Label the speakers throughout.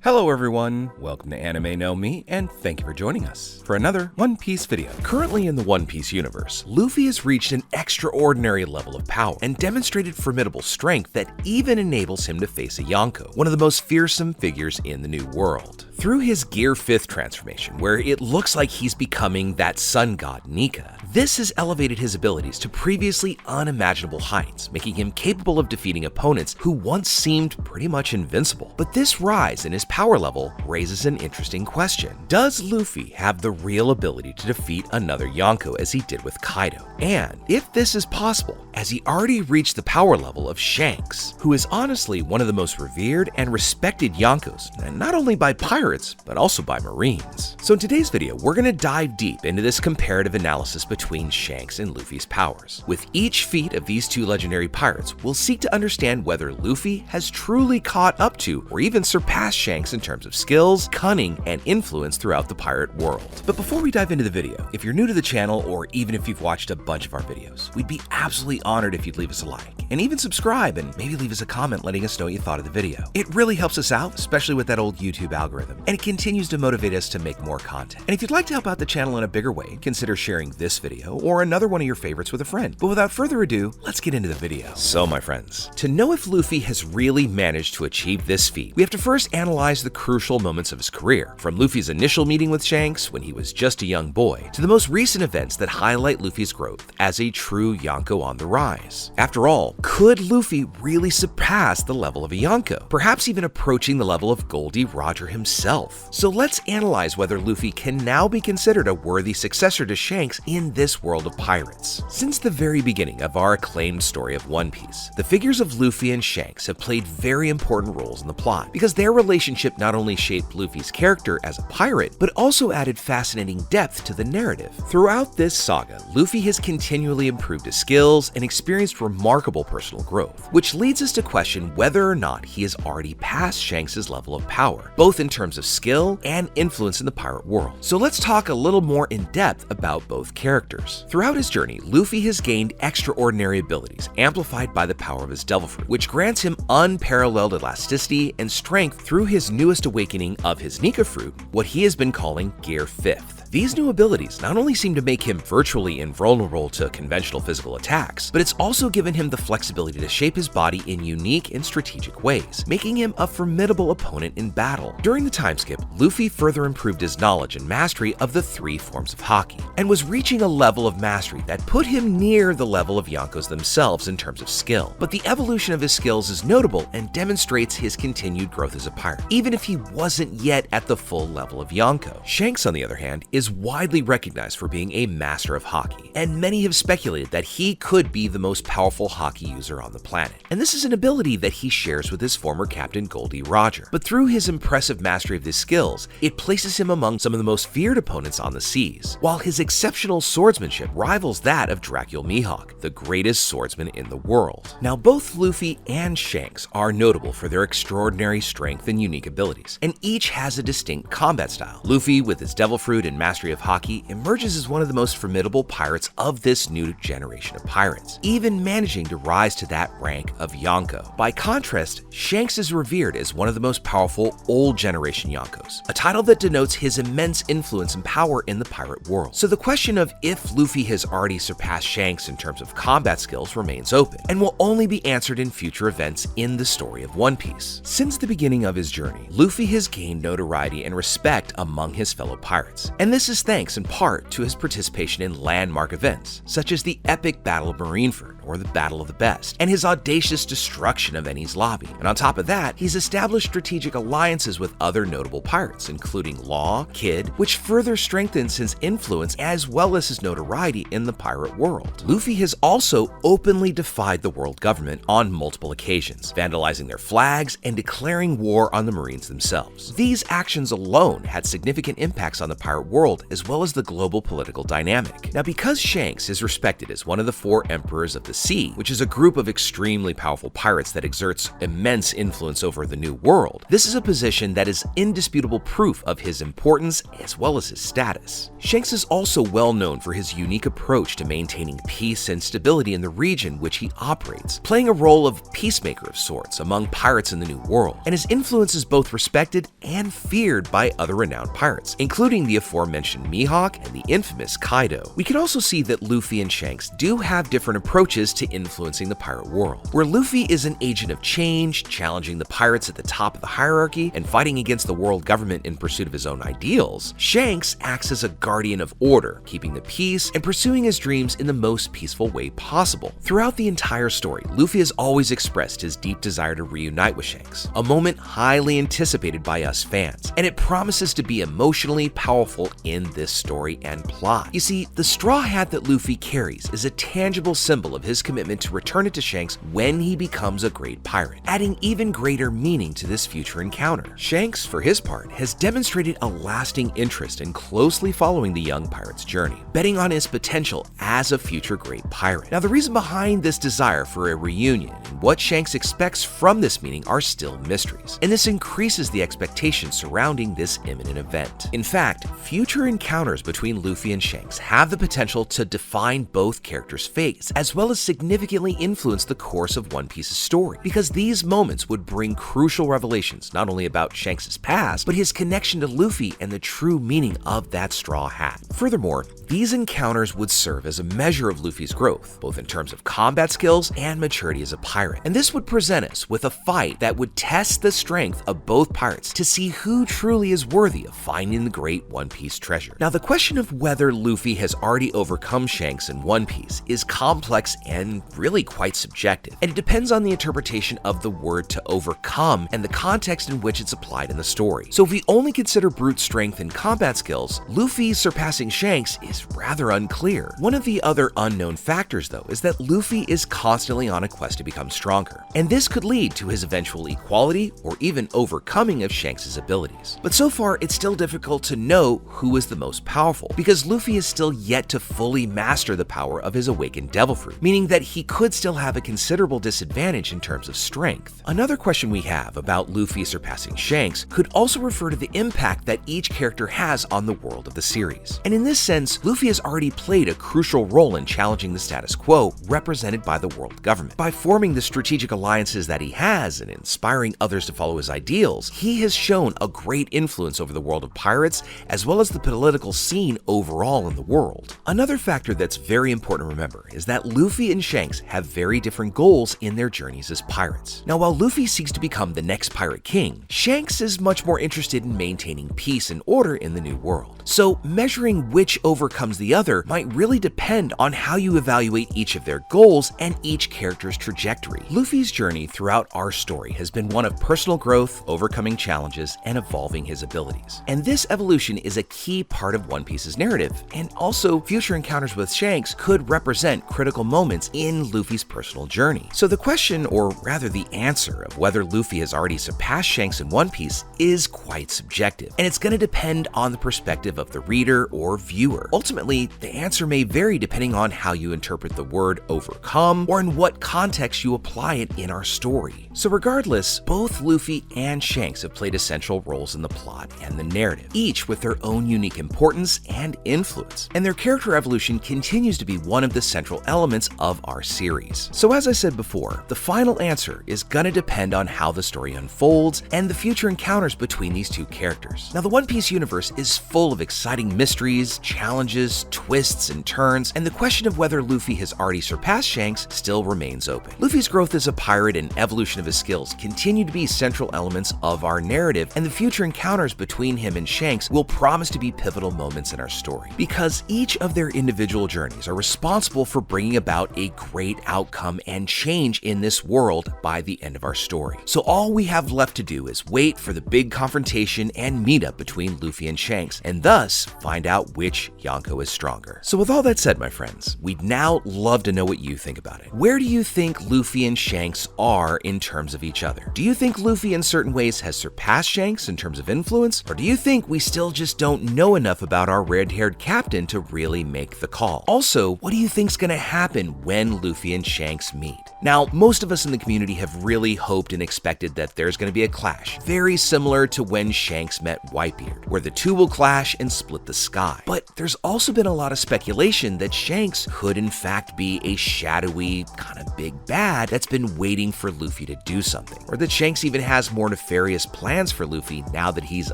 Speaker 1: Hello everyone, welcome to Anime No Me, and thank you for joining us for another One Piece video. Currently in the One Piece universe, Luffy has reached an extraordinary level of power and demonstrated formidable strength that even enables him to face a Yonko, one of the most fearsome figures in the New World. Through his Gear 5th transformation, where it looks like he's becoming that sun god Nika, this has elevated his abilities to previously unimaginable heights, making him capable of defeating opponents who once seemed pretty much invincible. But this rise in his power level raises an interesting question. Does Luffy have the real ability to defeat another Yonko as he did with Kaido? And if this is possible, has he already reached the power level of Shanks, who is honestly one of the most revered and respected Yonkos, and not only by pirates, but also by Marines? So in today's video, we're going to dive deep into this comparative analysis between Shanks and Luffy's powers. With each feat of these two legendary pirates, we'll seek to understand whether Luffy has truly caught up to or even surpassed Shanks in terms of skills, cunning, and influence throughout the pirate world. But before we dive into the video, if you're new to the channel or even if you've watched a bunch of our videos, we'd be absolutely honored if you'd leave us a like and even subscribe and maybe leave us a comment letting us know what you thought of the video. It really helps us out, especially with that old YouTube algorithm, and it continues to motivate us to make more content. And if you'd like to help out the channel in a bigger way, consider sharing this video or another one of your favorites with a friend. But without further ado, let's get into the video. So my friends, to know if Luffy has really managed to achieve this feat, we have to first analyze the crucial moments of his career, from Luffy's initial meeting with Shanks when he was just a young boy, to the most recent events that highlight Luffy's growth as a true Yonko on the rise. After all, could Luffy really surpass the level of a Yonko, perhaps even approaching the level of Goldie Roger himself? So let's analyze whether Luffy can now be considered a worthy successor to Shanks in this world of pirates. Since the very beginning of our acclaimed story of One Piece, the figures of Luffy and Shanks have played very important roles in the plot, because their relationship not only shaped Luffy's character as a pirate, but also added fascinating depth to the narrative. Throughout this saga, Luffy has continually improved his skills and experienced remarkable personal growth, which leads us to question whether or not he has already passed Shanks' level of power, both in terms of skill and influence in the pirate world. So let's talk a little more in depth about both characters. Throughout his journey, Luffy has gained extraordinary abilities, amplified by the power of his devil fruit, which grants him unparalleled elasticity and strength through his newest awakening of his Nika fruit, what he has been calling Gear 5th. These new abilities not only seem to make him virtually invulnerable to conventional physical attacks, but it's also given him the flexibility to shape his body in unique and strategic ways, making him a formidable opponent in battle. During the time skip, Luffy further improved his knowledge and mastery of the three forms of haki, and was reaching a level of mastery that put him near the level of Yonkos themselves in terms of skill. But the evolution of his skills is notable and demonstrates his continued growth as a pirate, even if he wasn't yet at the full level of Yonko. Shanks, on the other hand, is widely recognized for being a master of haki, and many have speculated that he could be the most powerful haki user on the planet. And this is an ability that he shares with his former captain Goldie Roger. But through his impressive mastery of his skills, it places him among some of the most feared opponents on the seas, while his exceptional swordsmanship rivals that of Dracula Mihawk, the greatest swordsman in the world. Now, both Luffy and Shanks are notable for their extraordinary strength and unique abilities, and each has a distinct combat style. Luffy, with his devil fruit and mastery of haki, emerges as one of the most formidable pirates of this new generation of pirates, even managing to rise to that rank of Yonko. By contrast, Shanks is revered as one of the most powerful old generation Yonkos, a title that denotes his immense influence and power in the pirate world. So the question of if Luffy has already surpassed Shanks in terms of combat skills remains open, and will only be answered in future events in the story of One Piece. Since the beginning of his journey, Luffy has gained notoriety and respect among his fellow pirates, and this is thanks in part to his participation in landmark events, such as the epic Battle of Marineford, or the Battle of the Best, and his audacious destruction of Enies Lobby. And on top of that, he's established strategic alliances with other notable pirates, including Law, Kid, which further strengthens his influence as well as his notoriety in the pirate world. Luffy has also openly defied the world government on multiple occasions, vandalizing their flags and declaring war on the Marines themselves. These actions alone had significant impacts on the pirate world world as well as the global political dynamic. Now, because Shanks is respected as one of the 4 emperors of the sea, which is a group of extremely powerful pirates that exerts immense influence over the New World, this is a position that is indisputable proof of his importance as well as his status. Shanks is also well known for his unique approach to maintaining peace and stability in the region which he operates, playing a role of peacemaker of sorts among pirates in the New World, and his influence is both respected and feared by other renowned pirates, including the aforementioned Mihawk and the infamous Kaido. We can also see that Luffy and Shanks do have different approaches to influencing the pirate world. Where Luffy is an agent of change, challenging the pirates at the top of the hierarchy and fighting against the world government in pursuit of his own ideals, Shanks acts as a guardian of order, keeping the peace and pursuing his dreams in the most peaceful way possible. Throughout the entire story, Luffy has always expressed his deep desire to reunite with Shanks, a moment highly anticipated by us fans, and it promises to be emotionally powerful in this story and plot. You see, the straw hat that Luffy carries is a tangible symbol of his commitment to return it to Shanks when he becomes a great pirate, adding even greater meaning to this future encounter. Shanks, for his part, has demonstrated a lasting interest in closely following the young pirate's journey, betting on his potential as a future great pirate. Now, the reason behind this desire for a reunion and what Shanks expects from this meeting are still mysteries, and this increases the expectations surrounding this imminent event. In fact, future encounters between Luffy and Shanks have the potential to define both characters' fates, as well as significantly influence the course of One Piece's story, because these moments would bring crucial revelations not only about Shanks' past, but his connection to Luffy and the true meaning of that straw hat. Furthermore, these encounters would serve as a measure of Luffy's growth, both in terms of combat skills and maturity as a pirate, and this would present us with a fight that would test the strength of both pirates to see who truly is worthy of finding the great One Piece treasure. Now, the question of whether Luffy has already overcome Shanks in One Piece is complex and really quite subjective, and it depends on the interpretation of the word to overcome and the context in which it's applied in the story. So if we only consider brute strength and combat skills, Luffy surpassing Shanks is rather unclear. One of the other unknown factors, though, is that Luffy is constantly on a quest to become stronger, and this could lead to his eventual equality or even overcoming of Shanks' abilities. But so far, it's still difficult to know who is the most powerful, because Luffy is still yet to fully master the power of his awakened devil fruit, meaning that he could still have a considerable disadvantage in terms of strength. Another question we have about Luffy surpassing Shanks could also refer to the impact that each character has on the world of the series. And in this sense, Luffy has already played a crucial role in challenging the status quo represented by the world government. By forming the strategic alliances that he has and inspiring others to follow his ideals, he has shown a great influence over the world of pirates as well as the political scene overall in the world. Another factor that's very important to remember is that Luffy and Shanks have very different goals in their journeys as pirates. Now, while Luffy seeks to become the next pirate king, Shanks is much more interested in maintaining peace and order in the New World. So measuring which overcomes the other might really depend on how you evaluate each of their goals and each character's trajectory. Luffy's journey throughout our story has been one of personal growth, overcoming challenges, and evolving his abilities. And this evolution is a key part of One Piece's narrative, and also future encounters with Shanks could represent critical moments in Luffy's personal journey. So the question, or rather the answer, of whether Luffy has already surpassed Shanks in One Piece is quite subjective, and it's going to depend on the perspective of the reader or viewer. Ultimately, the answer may vary depending on how you interpret the word overcome or in what context you apply it in our story. So regardless, both Luffy and Shanks have played essential roles in the plot and the narrative, each with their own unique importance and influence, and their character evolution continues to be one of the central elements of our series. So as I said before, the final answer is gonna depend on how the story unfolds and the future encounters between these two characters. Now, the One Piece universe is full of exciting mysteries, challenges, twists, and turns, and the question of whether Luffy has already surpassed Shanks still remains open. Luffy's growth as a pirate and evolution of his skills continue to be central elements of our narrative, and the future encounters between him and Shanks will promise to be pivotal moments in our story, because each of their individual journeys are responsible for bringing about a great outcome and change in this world by the end of our story. So all we have left to do is wait for the big confrontation and meetup between Luffy and Shanks, and thus find out which Yonko is stronger. So with all that said, my friends, we'd now love to know what you think about it. Where do you think Luffy and Shanks are in terms of each other? Do you think Luffy in certain ways has surpassed Shanks in terms of influence, or do you think we still just don't know enough about our red-haired captain to really make the call? Also, what do you think's gonna happen when Luffy and Shanks meet? Now, most of us in the community have really hoped and expected that there's gonna be a clash, very similar to when Shanks met Whitebeard, where the two will clash and split the sky. But there's also been a lot of speculation that Shanks could in fact be a shadowy, kind of big bad that's been waiting for Luffy to do something, or that Shanks even has more nefarious plans for Luffy now that he's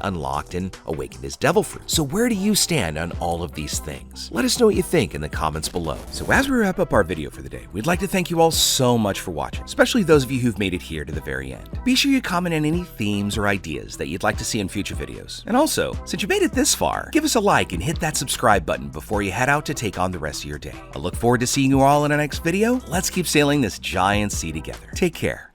Speaker 1: unlocked and awakened his devil fruit. So where do you stand on all of these things? Let us know what you think in the comments below. So as we wrap up our video for the day, we'd like to thank you all so much for watching, especially those of you who've made it here to the very end. Be sure you comment on any themes or ideas that you'd like to see in future videos. And also, since you made it this far, give us a like and hit that subscribe button before you head out to take on the rest of your day. I look forward to seeing you all in our next video. Let's keep sailing this giant sea together. Take care.